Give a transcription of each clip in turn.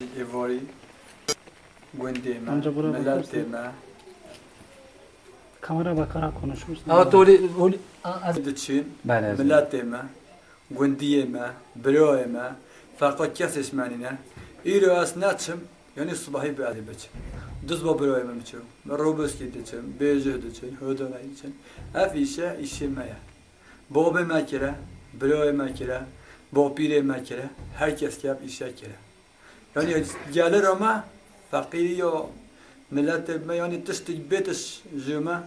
ایواری گوندی من Amca buraya ملت bakarsın. من Kamera bakarak konuşmuşsun. Ama öyle az دچین ben az. ملت من گوندی من برای من فقط کسیش منی نه ایرو از نچم یعنی صبحی بعدی بچم دوز با برای من بچم من روبوس کی دچم بیجه دچم هدونه دچم افیشه ایشی میا باب مکره برای مکره با پیر مکره هر کس که ایشه کره یعنی گله ما فقیری یا ملت ما یعنی تشتی بیتش جمع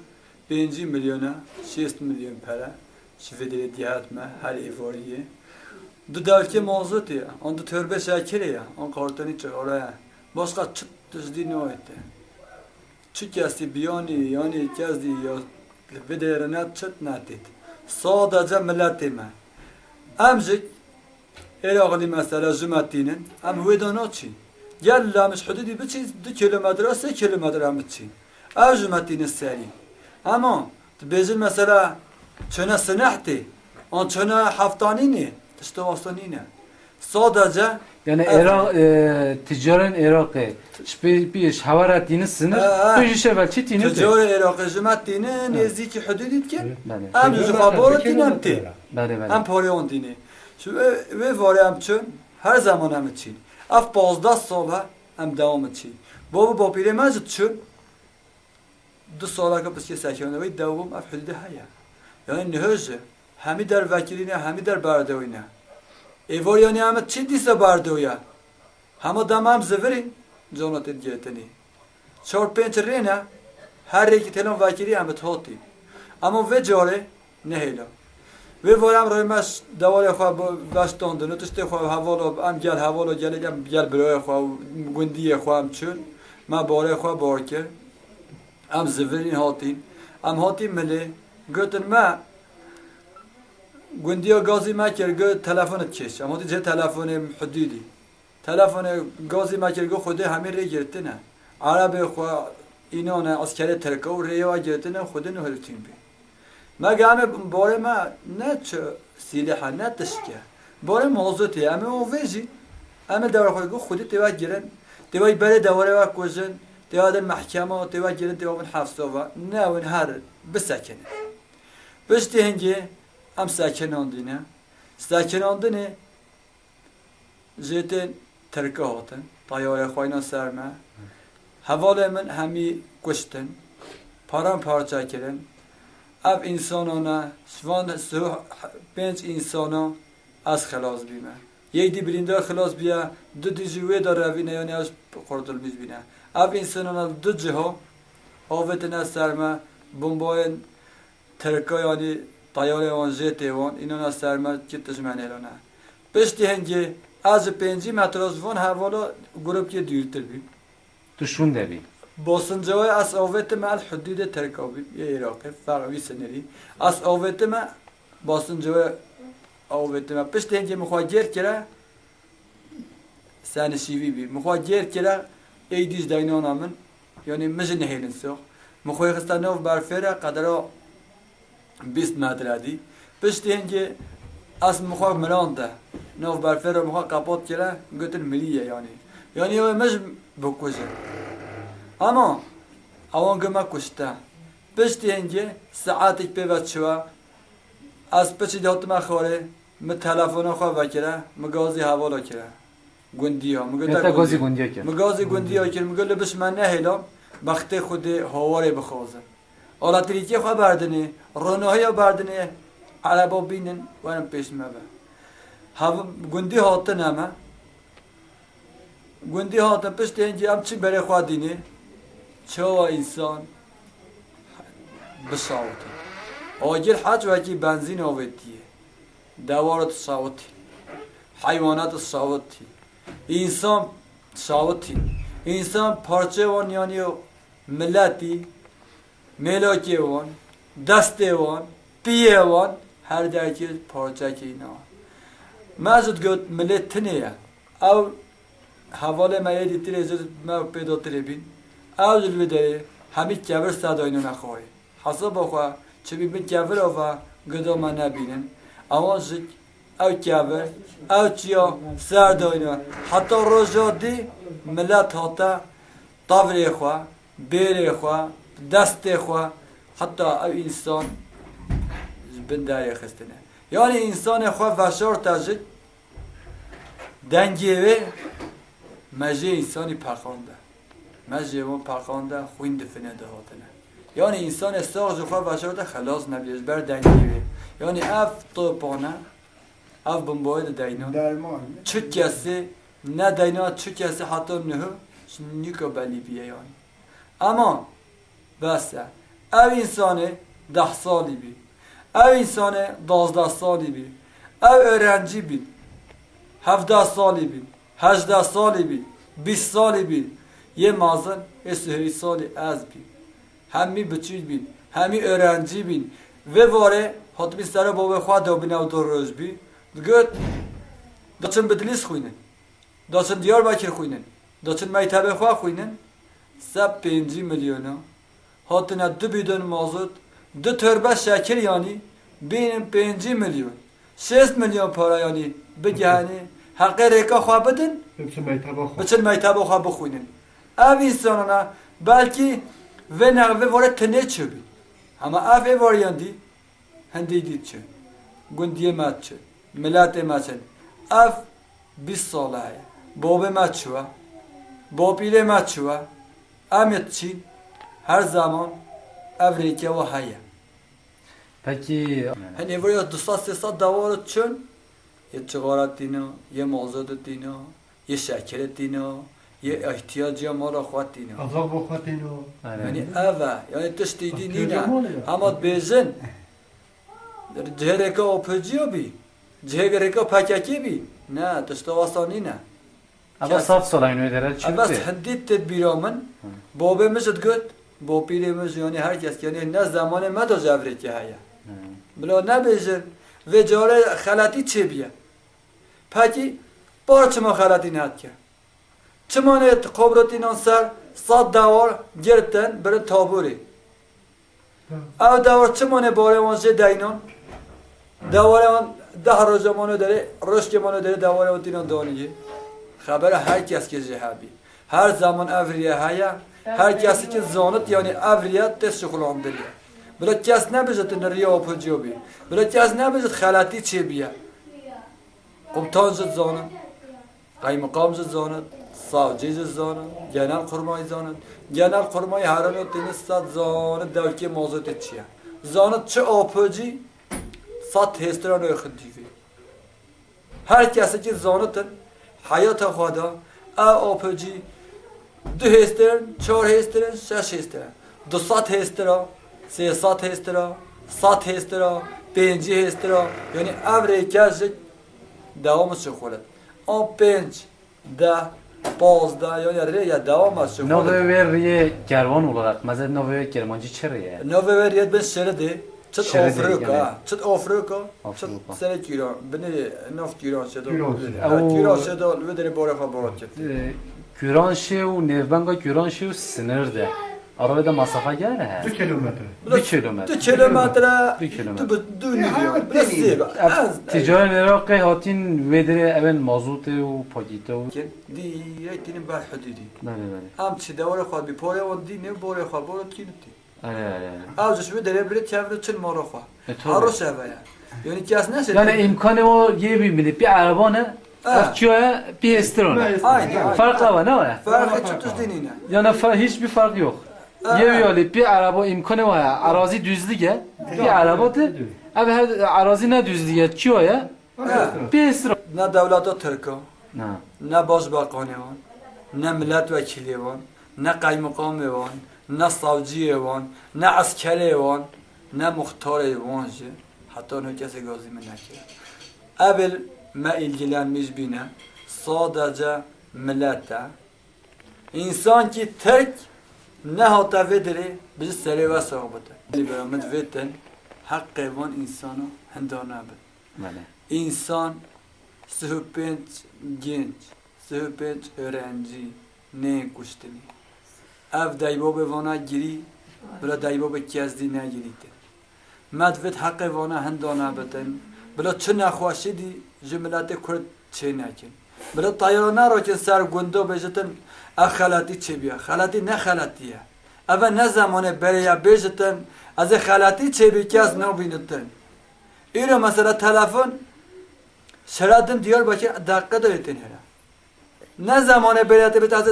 5 میلیونه 6 میلیون para şifedeli diyat mı her evoriye du davki mevzu diye on du törbe şakire ya on kartoni çık oraya başka çıt düzdi ne oydu çıkası biyani yani kazdi ya vederine çıt natit sadece milletime amcik Erağli mesela cümatinin am vedana çi gel lamış hududi biçiz 2 kilometre 3 kilometre amçi av cümatinin seri ama tbezil mesela çöne sınahti on çöne haftanini işte vastanini sadece Yani Irak ticaret Irak'ı bir havarat dini sınır bir şevel çitini tecari Irak'ı cümatinin nezdiki hududit ki Bale. am cüfaboratin amti Bale bale. am porion dini şu ve varım çön her zaman am için af 15 sala am devam için bu papire mecid çön 2 sala kapıs ki sakine ve devam af hudud haya yani nehze hemi der vekiline hemi der bardoyna evar yani am çi dise bardoya hama damam zevrin jonat geteni 4-5 rena her iki telon vekili am hoti ama ve jare nehela ve varım roymas davaya xwa bastond no tiste xwa havalo am gel havalo gelegem gel broya xwa gundiye xwam çün ma bore xwa borke am zevrin hatin am hatin mele götün ma gundiye gazi ma ker gö telefonat keş ama diye telefonu hududi telefonu gazi ma ker gö xude hamir re girtine arabe xwa inona askere terko reya girtine xudun hultin bi ما قام باره ما نت سلاح نت تشکه باره موضوعی اما اویزی اما دور خودی تواجه گرن تواجه بره دوره و کوزن تواجه محکمه تواجه گرن تواجه حفظه و نه و هر بسکنه بس تهنگی ام سکن آندینه سکن آندینه زیتن ترکه هاتن طیاره خوینا سرمه حواله من همی کشتن پارم پارچه کردن اف انسانانا شوان 5 انسانا از خلاص بیمه یک دی برینده خلاص بیا دو دی جوه دار روینه یعنی از خوردل میز بینه اف انسانانا دو جها آوتنه سرمه بمباین ترکا یعنی طیاره وان جت وان اینا سرمه کتش منیلانه پشتی هنگی از 5 متر از وان حوالا گروپ که دیرتر بیم Düşün de bir. basıncıya as avvetime al hudud terkabi Irak'ı farklı seneri as avvetime basıncıya avvetime piştengi muhacer kere sen şivi bir muhacer kere eydiz daynanamın yani mecne helin sok muhayyıksta nov barfera kadar 20 metre di piştengi as muhayy melanda nov barfera muhayy kapat kere götür milliye yani o mec bokuje ama avan gama kuşta pişti henge saatik pevat şua az peçi dağıtma xore me telefona xwa vakire me gazi havala kire gundiya me Hatta gazi gundiya kire me gazi gundiya kire me gole biş men nehelam baxte xudi havare bixoze ala triki xwa bardini ronoya bardini araba binin wanam peşme be hav gundi hatın ama gundi hatın pişti henge am çi bere xwa dini çoğu insan بصوته آجر حج وکی بنزین آوردیه دوارت صوتی حیوانات صوتی انسان صوتی انسان پارچه وان یعنی ملتی ملاکی وان دست وان پیه وان هر درکی پارچه که اینا مزد گفت ملت تنیه او حواله میادی تیره زد ما پیدا تیره بین او جلوه داره همین کبر صداینا نخواهی حساب آخوا چه بین کبر آفا گدا ما نبینن اما زد او کبر او چیا سر داینا حتی روزا دی ملت هاتا طاوری خوا بیری خوا دست خوا حتی او انسان بنداری خستنه یعنی انسان خوا وشار تجد دنگیوه مجه انسانی پرخانده مجه اون پرخانده خوین دفنه ده هاتنه یعنی انسان ساغ خوا وشار ده خلاص نبیش بر دنگیوه یعنی اف طوپانه اف بمباید دینا چه کسی نه دینا چه کسی حتی نه نیکا بلی بیه یعنی اما بسه او انسان 10 سالی بی او انسان 12 سالی بی او öğrenci بی 17 سالی بی 18 سالی بی 20 سالی بی یه مازن یه سهری سالی از بی همی بچید بی همی öğrenci بی ve vare hatmi sara baba xwa da bina do roz bi gut daçın bedlis خوینن daçın Diyarbakır خوینن daçın meytabe xwa خوینن sab 5 milyona hatına 2 bidon mazot 2 törbe şeker yani benim 5 milyon 6 milyon para yani bigani haqqi reka xwa bedin biçin meytabe xwa bixwinin ev insanana belki ve ne ve vare tene çöbi ama ev var yani هندی دید چه گندی مات چه ملت مات چه اف 20 ساله بابه مات شوا بابیله مات شوا امت چین her zaman Avrika ve haya. Peki hani böyle 200-300 davar için ye çıgarat dino, ye mazot dino, ye şeker dino, ye ihtiyacı mara xwat dino. Azab xwat dino. Yani ava, yani tişti dinina. Ama bezin Cehre opıcıyor bi. Cehre pakaki bi. Ne, tışta vasani ne. ama saf solayını öderer Ama çünkü. hendit tedbiramın babamız gut, babirimiz yani herkes yani ne zamanı meda Avrika haya. Bla ne bejin ve care xalati çebiye. Peki parçama xalati ne hatke. Çımane kobratin sar sad davar girten bir taburi. Ev davar çımane bare vanje daynon. Davar ده روزمانو داره رشکمانو داره دواره و دینا دانیه خبر هر کس که جهابی هر زمان اوریه هیا هر کسی که زانت یعنی اوریت دست شغلان دلیه بلا کس نبیزد نریا و پجیابی بلا کس نبیزد خلاتی چه بیه قمتان زد زانت قیمقام زد زانت savcı زانت genel kurmay زانت genel kurmay haranot deniz sad زانت devki mozut etçiye زانت çe apıcı sat hestran öğrendiği. Herkesi ki zanıtın hayata xwada a apıcı 2 hestran, 4 hestran, 6 hestran. 200 hestran, 300 hestran, 100 hestran, 5 hestran. Yani Avrika'cık devamı çıkıyor. 15 da 15 yani reya devamı çıkıyor. Nove veriye kervan olarak mesela nove kermancı çırıya. Nove veriye ben şeridi. Çıt Şeridi Afrika, yani. çıt Afrika, çıt Afrika. sene Kiran, beni naft Kiran şedo. Ama- Kiran şedo, ve deri bora faborat çekti. Güran şey o nevbanga güran şey o sınırda. Arabada masafa gel 2 kilometre. 1 kilometre. 2 kilometre, 2 kilometre. 2 milyon, biraz sebe. Ticaret Irak'ı hatin vedere evvel mazute o pakete o. Di yetinin bar hududi. Bale bale. Am çi davara xwad bi pore wan di ne bora faborat kinti. Ale. Avcı ve deri bir çevre çil mara xwa. tabii. Haro şevaya. Yani kes ne şey? Yani imkanı o yiyebilmeli. Bir araba ne? Afçıya bir estrona. Aynen. Fark var ne var? Fark çıtız dinine. Yani hiçbir fark yok. Yeviyali bir araba imkanı var ya. Arazi düzlüğe. Bir araba da. Abi arazi ne düzlüğe? Çiyoya. Bir estrona. Ne devleta Türk'ü. Ne? Ne başbakanı var, ne milletvekili var, ne kaymakamı var, ne savcı var, ne askeri var, ne muhtarı var. Hatta ne kese gazimi nekir. Evvel me ilgilenmiş bine sadece millete. İnsan ki Türk ne hata vediri bizi seri ve sohbeti. Liberamit vetin hakkı van insanı hendana bit. Bale. İnsan sıhbet genç, sıhbet öğrenci ne kuştuni. Ev daybobe vana giri, bira daybobe kezdi ne giriydi. Medvet hakkı vana hendana beten, بلا چه نخواشی دی جملات کرد چه نکن بلا تایانا رو که سر گندو بجتن خلاتی چه بیا خلاتی نه خلاتیه اول نه زمانه بریا بجتن از خلاتی چه بی کس نبینتن ایرو مثلا تلفن شرادن دیار باشه دقیقه دایتن هره نه زمانه بریاته بیت از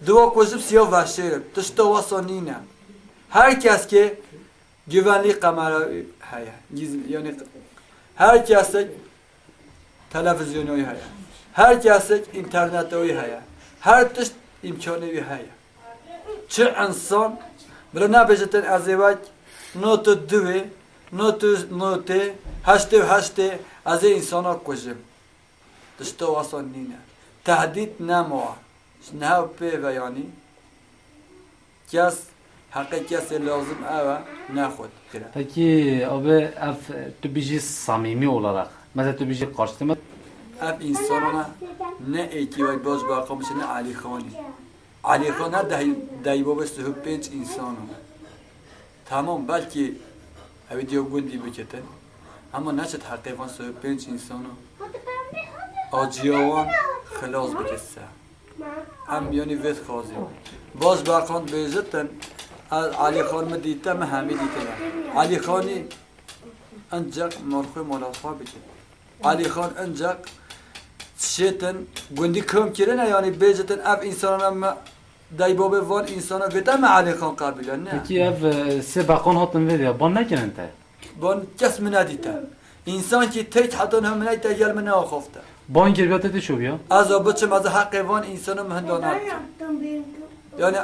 دوا کوشب سیاه وشیر تشتا واسانینه هر کس که güvenlik kamera haya yani herkes televizyonu haya herkes internette haya her tişt imkanı haya çı insan bile ne bejeten azevak notu düve notu haşte az insana kujim tişta wasan nina tehdit namawa ne pe ve yani kes حقیقت لازم آوا نخود کرد. Peki abi tu bizi samimi olarak mesela tu bizi karşıtma Ab insanına ne eki باز باقامش نه علی خانی علی خان هر دایباب سه پنج انسانم تمام بلکه ویدیو گوندی بکتن اما نشد حقیقتا سه پنج انسانم آجیوان خلاص بکسته هم یعنی وید خازی باز باقام بیزتن علی خان می دیدم همه دیدم علی خانی انجق مرخوی ملاقات بکن علی خان انجق شیطن گندی کم کرده یعنی بیزتن اف انسانم دایباب وان انسانا گفتم علی خان قبیله نه Peki ev se bakon hatın ver ya ban ne kenin te? بان کس من ندیدم انسان که تک حتی هم ندیده یل من ناخفته Ban girgate de şov ya. از بچم از حق وان انسانم هندانه یعنی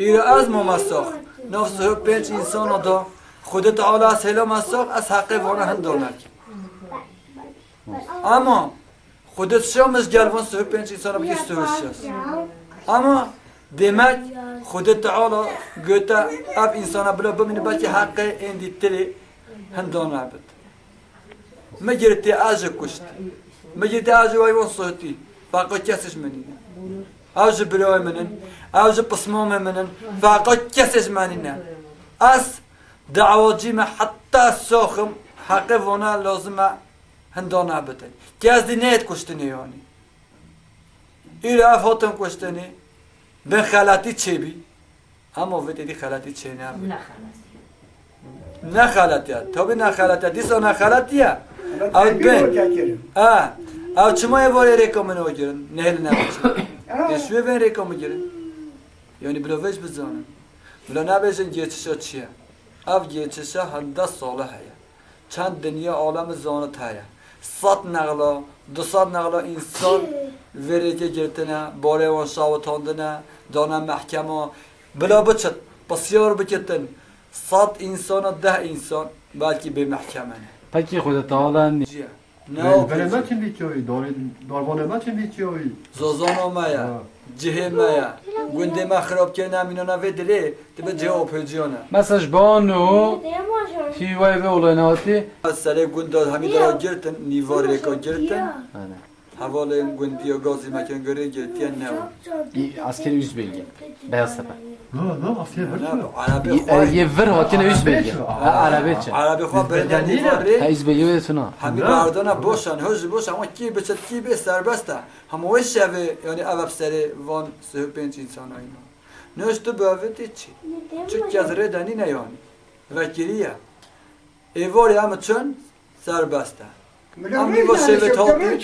ایره از ما مساق نفسه پنج انسان دا خود تعالی سلام مساق از حق وان هندانه اما خودت شامش گلوان سه پنج انسان بگی سوش است اما demek خودت تعالی گوته اف انسان بلا ببینه بلکه حق این دیتری هندان عبد مجرتی آج کشت مجرتی آج وایوان صوتی فقط کسش منینه آج برای منن آج پسمام منن فقط کسش منینه از دعواجی ما حتی ساخم حق وانا لازمه هندان عبده که از دینیت کشتنی یعنی ایره اف هاتم کشتنی ben xalati çebi ama ve dedi xalati çene abi ne xalati ya tabi ne xalati diso ne xalati ya abi ben abi çuma var rekomene ogirin nehel ne var şuve ben rekomu girin yani bilovej bizanın bila ne bejen geçiş açıya abi geçişe handa salah ya çand dünya alemi zanı taya sat nağla dosat nağla insan vereke girtine barevan şavutandine dana mahkeme bila bıçıt pasyar bıçıtın sat insana 10 insan belki bir mahkemene Peki Xuda Teala ne Vereme çimdi çoğu, darvaneme çimdi çoğu. zozan olmaya cihemaya gündeme xarab kene minona ve dili tibe cevap hüciyana mesaj banu hivay ve olaynaati sere gündaz hamidara girtin nivar reka girtin havalı gündiye gazı mekan göre girtiyen ne var askeri üst belge. Beyaz tepe. Ne asker Arabi Ye ver hatine üst belge. Arabice. Arabi خو برده nivar Ha üst belge ve suna. Hami bardana boşan, hızlı boşan ama ki beçet ki be serbest ama o şeve yani avap seri van söhbet insan ayna. Ne üstü böyle hiç. Çünkü yazre dani ne yani. Vekiliye. Evor ya mı çön serbest. Ama bu sebebi